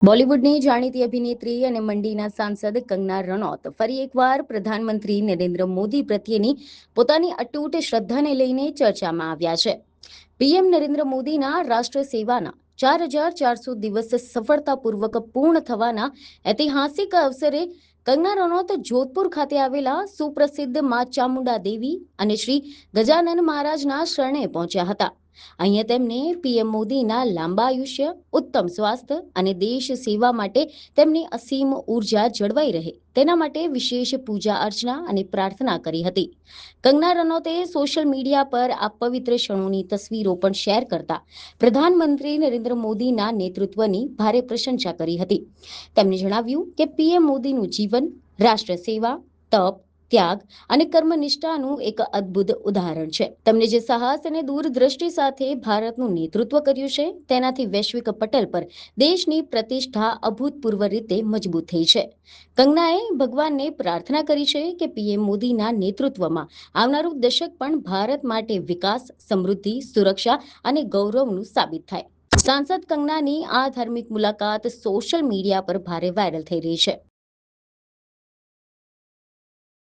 બોલિવૂડની જાણીતી અભિનેત્રી અને મંડીના સાંસદ કંગના રનૌત ફરી એકવાર પ્રધાનમંત્રી નરેન્દ્ર મોદી પ્રત્યેની પોતાની અતૂટ શ્રદ્ધાને લઈને ચર્ચામાં આવ્યા છે. પીએમ નરેન્દ્ર મોદીના રાષ્ટ્ર સેવાના 4,400 દિવસ સફળતાપૂર્વક પૂર્ણ થવાના ઐતિહાસિક અવસરે કંગના રનૌત જોધપુર ખાતે આવેલા સુપ્રસિદ્ધ મા ચામુંડા દેવી અને શ્રી ગજાનન મહારાજના શરણે પહોંચ્યા હતા. અહીંયા તેમને પીએમ મોદીના લાંબા આયુષ્ય, ઉત્તમ સ્વાસ્થ્ય અને દેશ સેવા માટે તેમની અસીમ ઉર્જા જળવાઈ રહે તેના માટે વિશેષ પૂજા અર્ચના અને પ્રાર્થના કરી હતી. કંગના રનૌતે સોશિયલ મીડિયા પર આ પવિત્ર ક્ષણોની તસવીરો પણ શેર કરતા પ્રધાનમંત્રી નરેન્દ્ર મોદીના નેતૃત્વની ભારે પ્રશંસા કરી હતી. તેમણે જણાવ્યું કે પીએમ મોદીનું જીવન રાષ્ટ્ર સેવા, તપ, ત્યાગ અને કર્મનિષ્ઠાનું એક અદ્ભુત ઉદાહરણ છે. તેમણે જે સાહસ અને દૂરદ્રષ્ટિ સાથે ભારતનું નેતૃત્વ કર્યું છે તેનાથી વૈશ્વિક પટલ પર દેશની પ્રતિષ્ઠા અભૂતપૂર્વ રીતે મજબૂત થઈ છે. કંગનાએ ભગવાનને પ્રાર્થના કરી છે કે પીએમ મોદીના નેતૃત્વમાં આવનારું દશક પણ ભારત માટે વિકાસ, સમૃદ્ધિ, સુરક્ષા અને ગૌરવનું સાબિત થાય. સાંસદ કંગનાની આ ધાર્મિક મુલાકાત સોશિયલ મીડિયા પર ભારે વાયરલ થઈ રહી છે.